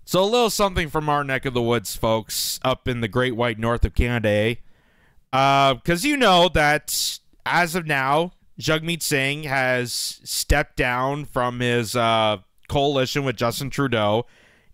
So a little something from our neck of the woods, folks, up in the great white north of Canada, eh? Because you know that as of now, Jagmeet Singh has stepped down from his coalition with Justin Trudeau,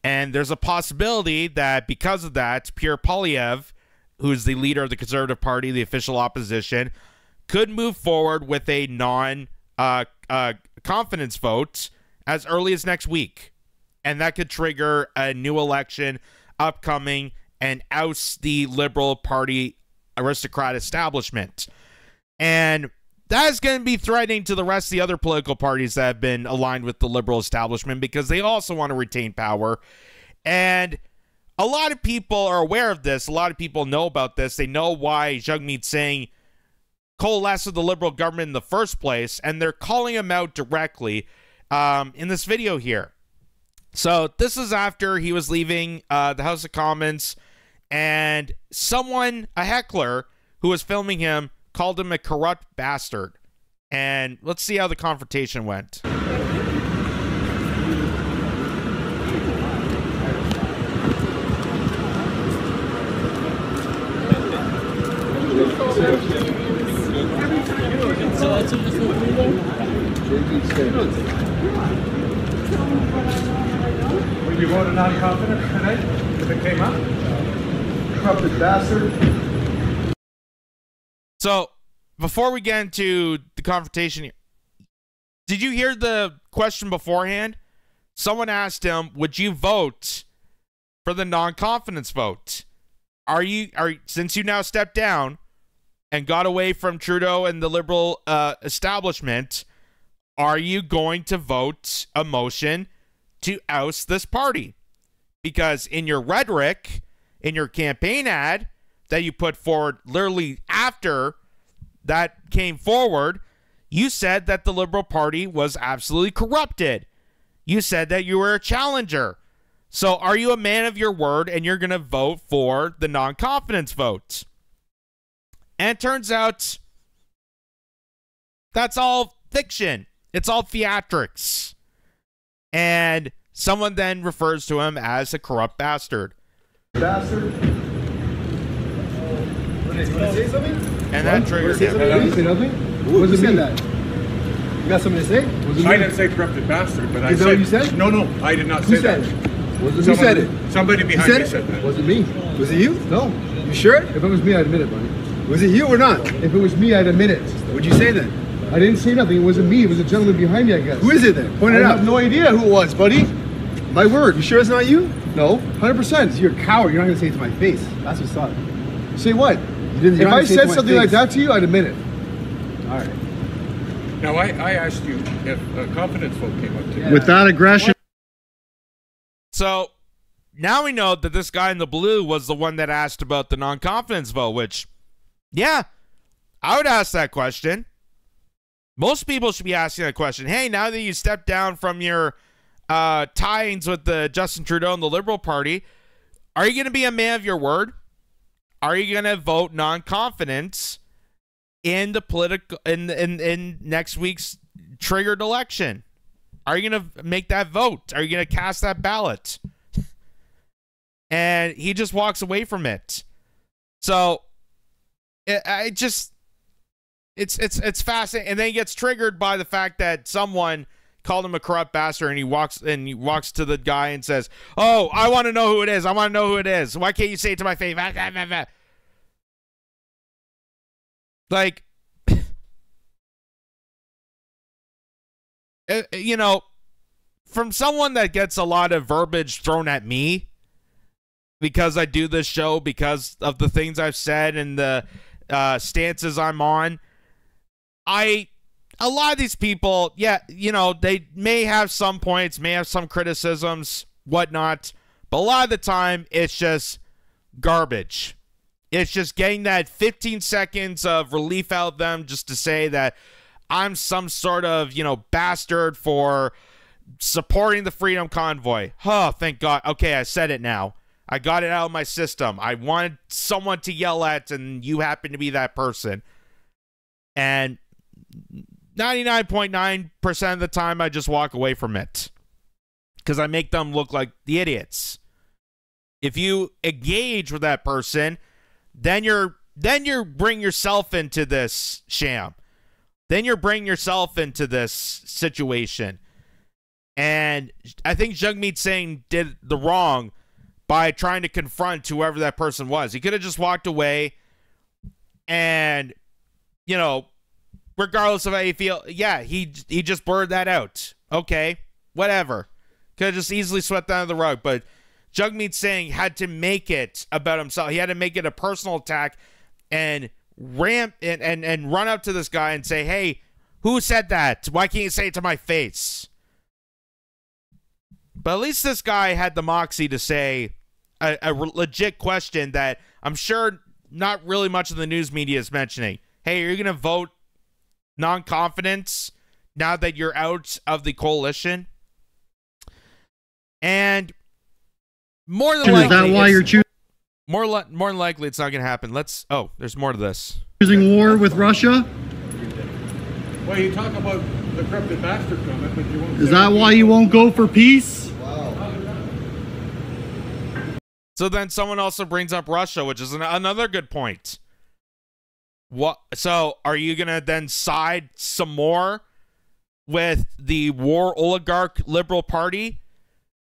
and there's a possibility that because of that, Pierre Poilievre, who's the leader of the Conservative Party, the official opposition, could move forward with a non-confidence vote as early as next week. And that could trigger a new election upcoming and oust the Liberal Party aristocrat establishment. And that is going to be threatening to the rest of the other political parties that have been aligned with the Liberal establishment because they also want to retain power. And a lot of people are aware of this. A lot of people know about this. They know why Jagmeet Singh coalesced with the Liberal government in the first place, and they're calling him out directly in this video here. So this is after he was leaving the House of Commons, and someone, a heckler, who was filming him, called him a corrupt bastard. And let's see how the confrontation went. Would you vote a non-confidence tonight if it came up? Corrupted bastard. So, before we get into the confrontation, did you hear the question beforehand? Someone asked him, would you vote for the non-confidence vote? Since you now stepped down and got away from Trudeau and the Liberal establishment, are you going to vote a motion to oust this party? Because in your rhetoric, in your campaign ad that you put forward literally after that came forward, you said that the Liberal Party was absolutely corrupted. You said that you were a challenger. So are you a man of your word and you're going to vote for the non-confidence vote? And it turns out that's all fiction. It's all theatrics. And someone then refers to him as a corrupt bastard. Bastard. Want to say something? And that triggered him. You say nothing? Who said that? You got something to say? I didn't say corrupted bastard, but I said... Is that what you said? No, I did not say that. Who said it? Somebody behind me said that. Was it me? Was it you? No. You sure? If it was me, I'd admit it, buddy. Was it you or not? If it was me, I'd admit it. What'd you say then? I didn't say nothing. It wasn't me. It was a gentleman behind me, I guess. Who is it then? Point it out. I have no idea who it was, buddy. My word. You sure it's not you? No. 100%. You're a coward. You're not going to say it to my face. That's what's up. Say what? If I said something like that to you, I'd admit it. All right. Now, I asked you if a confidence vote came up today. With that aggression. So now we know that this guy in the blue was the one that asked about the non-confidence vote, which, yeah, I would ask that question. Most people should be asking that question. Hey, now that you stepped down from your tie-ins with the Justin Trudeau and the Liberal Party, are you going to be a man of your word? Are you going to vote non-confidence in the political in next week's triggered election? Are you going to make that vote? Are you going to cast that ballot? And he just walks away from it. So it's fascinating. And then he gets triggered by the fact that someone called him a corrupt bastard, and he walks to the guy and says, "Oh, I want to know who it is. I want to know who it is. Why can't you say it to my face?" Like, you know, from someone that gets a lot of verbiage thrown at me because I do this show, because of the things I've said and the stances I'm on, a lot of these people, yeah, you know, they may have some points, may have some criticisms, whatnot, but a lot of the time, it's just garbage. It's just getting that 15 seconds of relief out of them just to say that I'm some sort of, you know, bastard for supporting the Freedom Convoy. Oh, thank God. Okay, I said it now. I got it out of my system. I wanted someone to yell at, and you happen to be that person. And 99.9% of the time, I just walk away from it because I make them look like the idiots. If you engage with that person, then you're bringing yourself into this sham. Then you're bringing yourself into this situation. And I think Jagmeet Singh did the wrong by trying to confront whoever that person was. He could have just walked away and, you know, regardless of how you feel, yeah, he just blurred that out. Okay, whatever. Could have just easily swept that under the rug. But Jagmeet Singh had to make it about himself. He had to make it a personal attack and run up to this guy and say, hey, who said that? Why can't you say it to my face? But at least this guy had the moxie to say a legit question that I'm sure not really much of the news media is mentioning. Hey, are you going to vote non-confidence now that you're out of the coalition? And more than likely, is that why you're choosing? More than likely, it's not going to happen. There's more to this. Choosing war with Russia? Well, you talk about the corrupted bastard comment, but you won't. Is that why you won't go for peace? So then someone also brings up Russia, which is another good point. What? So are you going to then side some more with the war oligarch Liberal Party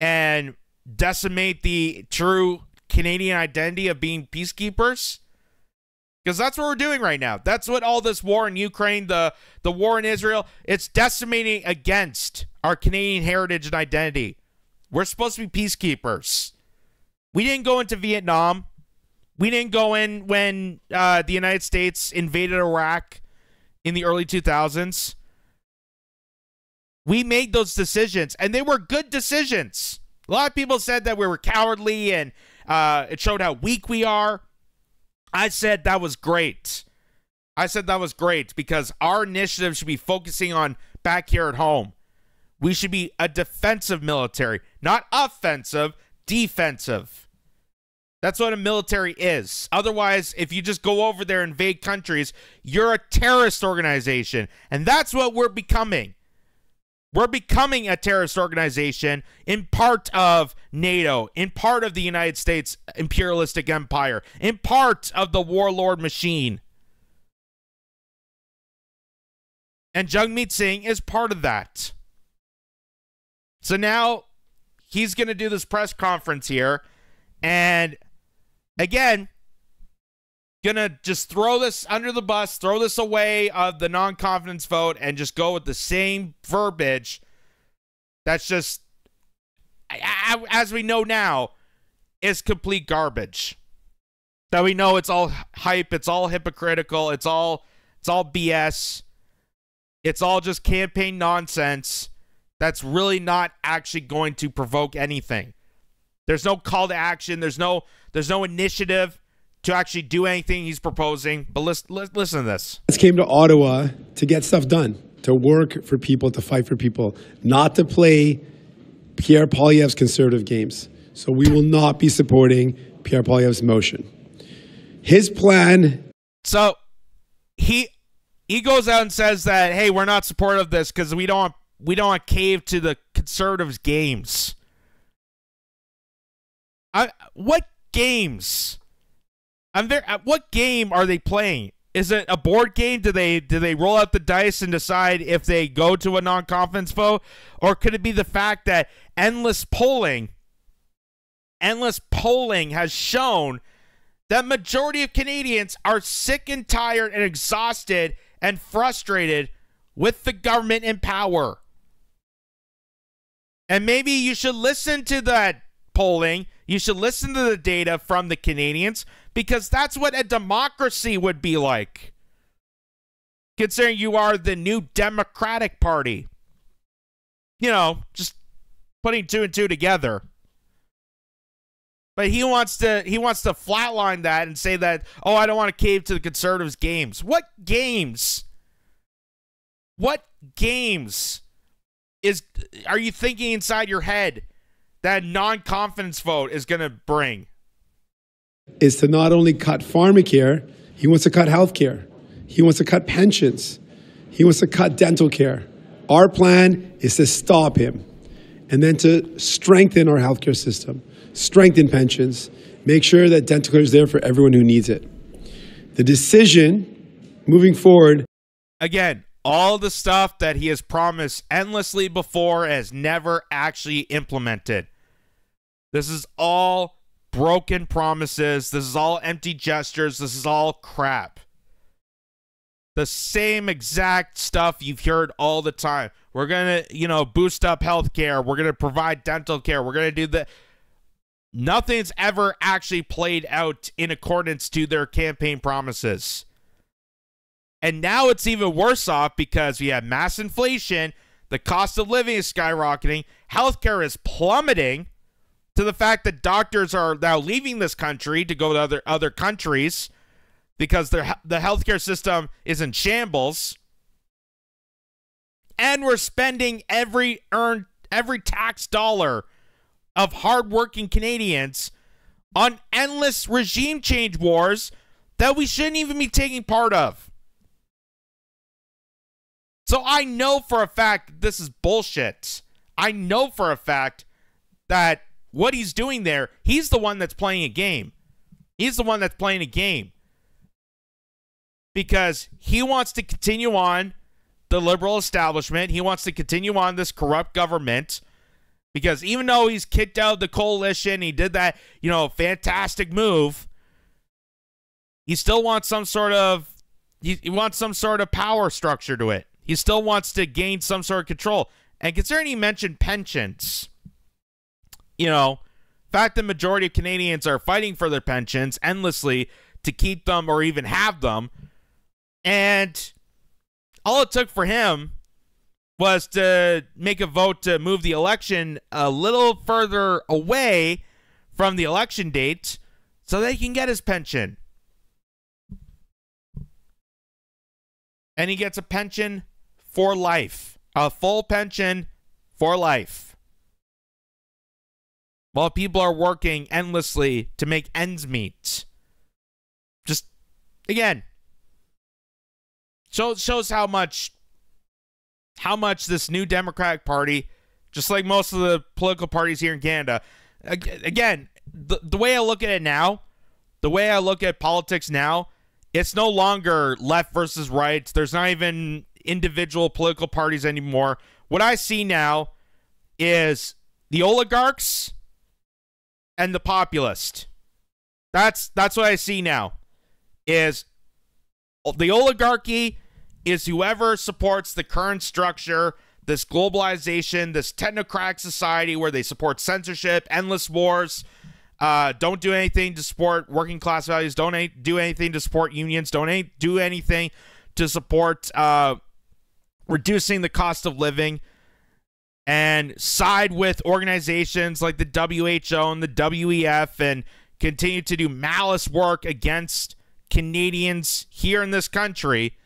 and decimate the true Canadian identity of being peacekeepers? Because that's what we're doing right now. That's what all this war in Ukraine, the war in Israel, it's decimating against our Canadian heritage and identity. We're supposed to be peacekeepers. We didn't go into Vietnam. We didn't go in when the United States invaded Iraq in the early 2000s. We made those decisions, and they were good decisions. A lot of people said that we were cowardly and it showed how weak we are. I said that was great. I said that was great because our initiative should be focusing on back here at home. We should be a defensive military, not offensive, defensive. That's what a military is. Otherwise, if you just go over there and invade countries, you're a terrorist organization. And that's what we're becoming. We're becoming a terrorist organization in part of NATO, in part of the United States imperialistic empire, in part of the warlord machine. And Jagmeet Singh is part of that. So now he's going to do this press conference here. And again, gonna just throw this under the bus, throw this away of the non-confidence vote, and just go with the same verbiage. That's just, as we know now, is complete garbage. That we know it's all hype, it's all hypocritical, it's all BS. It's all just campaign nonsense. That's really not actually going to provoke anything. There's no call to action. There's no initiative to actually do anything he's proposing. But listen to this. This came to Ottawa to get stuff done, to work for people, to fight for people, not to play Pierre Poilievre's conservative games. So we will not be supporting Pierre Poilievre's motion. His plan. So he goes out and says that, hey, we're not supportive of this because we don't want cave to the conservatives' games. What games? What game are they playing? Is it a board game? Do they roll out the dice and decide if they go to a non-confidence vote? Or could it be the fact that endless polling has shown that majority of Canadians are sick and tired and exhausted and frustrated with the government in power? And maybe you should listen to that polling. You should listen to the data from the Canadians, because that's what a democracy would be like, considering you are the new Democratic Party. You know, just putting two and two together. But he wants to flatline that and say that, oh, I don't want to cave to the conservatives' games. What games? What games are you thinking inside your head that non-confidence vote is going to bring? Is to not only cut pharmacare, he wants to cut health care. He wants to cut pensions. He wants to cut dental care. Our plan is to stop him. and then to strengthen our healthcare system, strengthen pensions, make sure that dental care is there for everyone who needs it. The decision moving forward. Again, all the stuff that he has promised endlessly before has never actually implemented. This is all broken promises. This is all empty gestures. This is all crap. The same exact stuff you've heard all the time. We're going to, boost up healthcare. We're going to provide dental care. We're going to do that. Nothing's ever actually played out in accordance to their campaign promises. And now it's even worse off because we have mass inflation, the cost of living is skyrocketing, healthcare is plummeting to the fact that doctors are now leaving this country to go to other countries because the healthcare system is in shambles. And we're spending every tax dollar of hardworking Canadians on endless regime change wars that we shouldn't even be taking part of. So I know for a fact this is bullshit. I know for a fact that what he's doing there, he's the one that's playing a game. He's the one that's playing a game. Because he wants to continue on the liberal establishment. He wants to continue on this corrupt government. Because even though he's kicked out the coalition, he did that, fantastic move, he still wants some sort of, he wants some sort of power structure to it. He still wants to gain some sort of control. And considering he mentioned pensions, fact the majority of Canadians are fighting for their pensions endlessly to keep them or even have them. And all it took for him was to make a vote to move the election a little further away from the election date so that he can get his pension. And he gets a pension for life. A full pension for life. While people are working endlessly to make ends meet. Just, again, shows how much this new Democratic Party, just like most of the political parties here in Canada, again, the way I look at it now, the way I look at politics now, it's no longer left versus right. There's not even individual political parties anymore. What I see now is the oligarchs and the populist. That's what I see now. Is the oligarchy is whoever supports the current structure, this globalization, this technocratic society where they support censorship, endless wars, don't do anything to support working class values, don't do anything to support unions, don't do anything to support reducing the cost of living, and side with organizations like the WHO and the WEF and continue to do malice work against Canadians here in this country,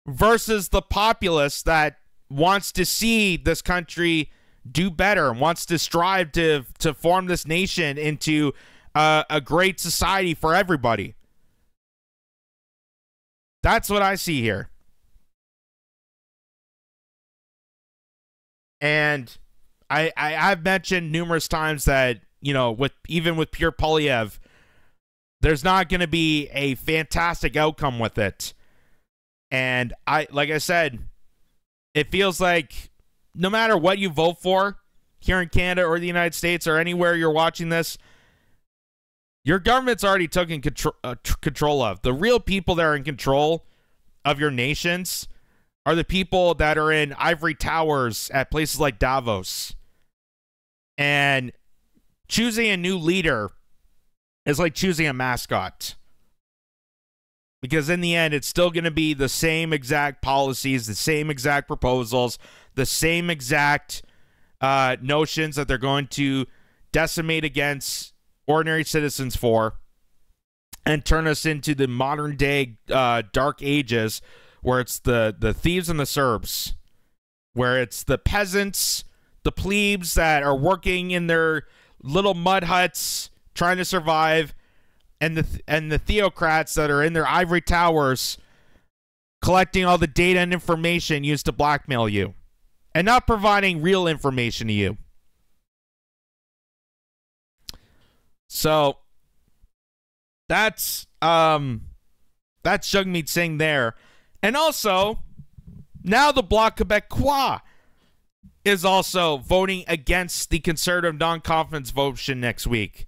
versus the populace that wants to see this country do better and wants to strive to form this nation into a great society for everybody. That's what I see here. And I've mentioned numerous times that, even with Pierre Poilievre, there's not going to be a fantastic outcome with it. And like I said, it feels like no matter what you vote for here in Canada or the United States or anywhere you're watching this, your government's already taken control of. The real people that are in control of your nations are the people that are in ivory towers at places like Davos. And choosing a new leader is like choosing a mascot. Because in the end, it's still going to be the same exact policies, the same exact proposals, the same exact notions that they're going to decimate against ordinary citizens for and turn us into the modern day dark ages where it's the thieves and the serfs, where it's the peasants, the plebes that are working in their little mud huts trying to survive, and the theocrats that are in their ivory towers collecting all the data and information used to blackmail you. and not providing real information to you. So that's Jagmeet Singh there. And also, now the Bloc Québécois is also voting against the conservative non-confidence motion next week.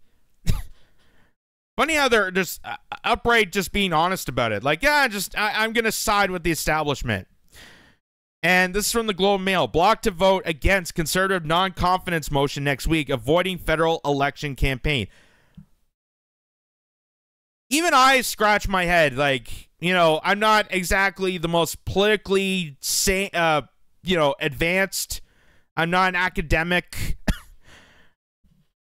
Funny how they're just outright just being honest about it. Like, yeah, I'm going to side with the establishment. And this is from the Globe and Mail. Bloc to vote against conservative non-confidence motion next week, avoiding federal election campaign. Even I scratch my head. Like, you know, I'm not exactly the most politically, advanced. I'm not an academic.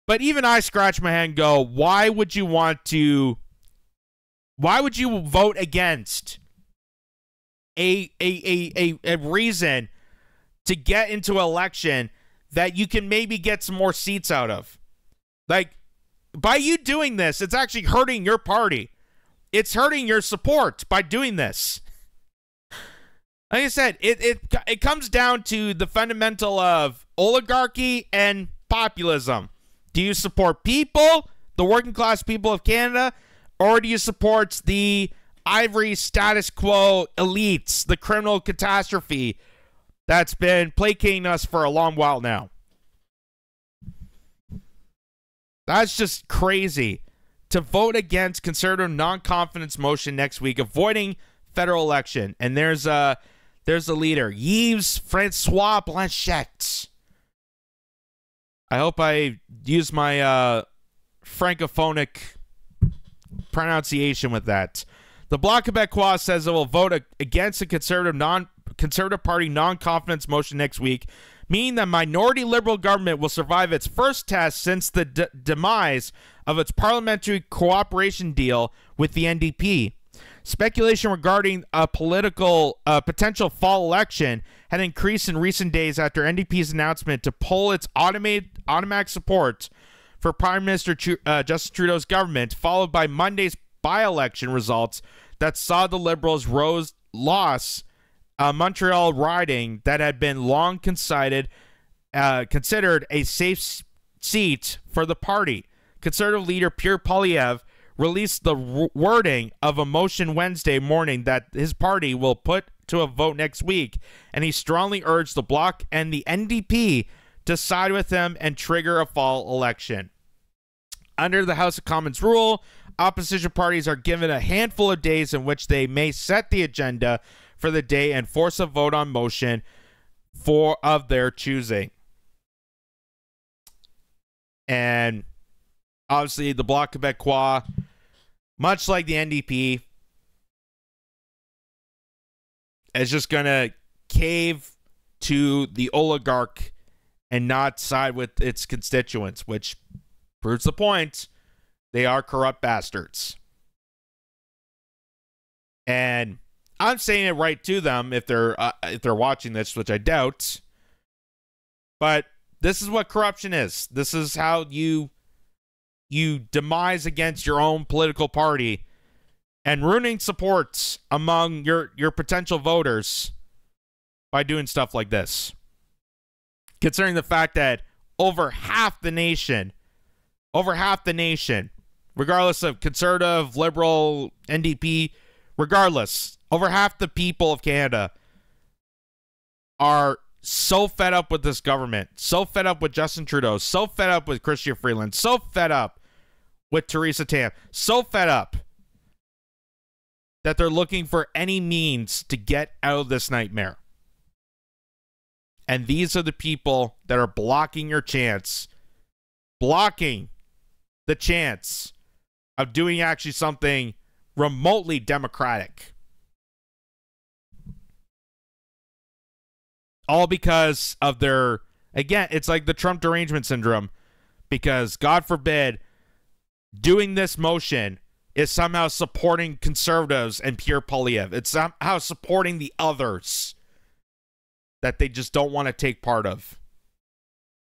But even I scratch my head and go, why would you vote against a reason to get into an election that you can maybe get some more seats out of? Like, by you doing this, it's actually hurting your party. It's hurting your support by doing this. Like I said, it comes down to the fundamental of oligarchy and populism. Do you support people, the working class people of Canada, or do you support the ivory status quo elites, the criminal catastrophe that's been placating us for a long while now? That's just crazy. To vote against conservative non-confidence motion next week, avoiding federal election. And there's a leader, Yves Francois Blanchette. I hope I use my francophonic pronunciation with that. The Bloc Québécois says it will vote against the Conservative Party non-confidence motion next week, meaning the minority Liberal government will survive its first test since the demise of its parliamentary cooperation deal with the NDP. Speculation regarding a potential fall election had increased in recent days after NDP's announcement to pull its automatic support for Prime Minister Justin Trudeau's government, followed by Monday's by-election results that saw the Liberals' loss Montreal riding that had been long considered a safe seat for the party. Conservative leader Pierre Poilievre released the wording of a motion Wednesday morning that his party will put to a vote next week, and he strongly urged the Bloc and the NDP to side with him and trigger a fall election. Under the House of Commons rule, opposition parties are given a handful of days in which they may set the agenda for the day and force a vote on motion of their choosing. And obviously, the Bloc Québécois, much like the NDP, is just going to cave to the oligarch and not side with its constituents, which proves the point. They are corrupt bastards. And I'm saying it right to them if they're watching this, which I doubt. But this is what corruption is. This is how you demise against your own political party and ruining supports among your potential voters by doing stuff like this. Considering the fact that over half the nation, regardless of conservative, liberal, NDP, regardless, over half the people of Canada are so fed up with this government, so fed up with Justin Trudeau, so fed up with Chrystia Freeland, so fed up with Theresa Tam, so fed up that they're looking for any means to get out of this nightmare. And these are the people that are blocking your chance, blocking the chance of doing actually something remotely democratic. All because of their, again, it's like the Trump derangement syndrome, because God forbid doing this motion is somehow supporting conservatives and Pierre Poilievre. It's somehow supporting the others that they just don't want to take part of.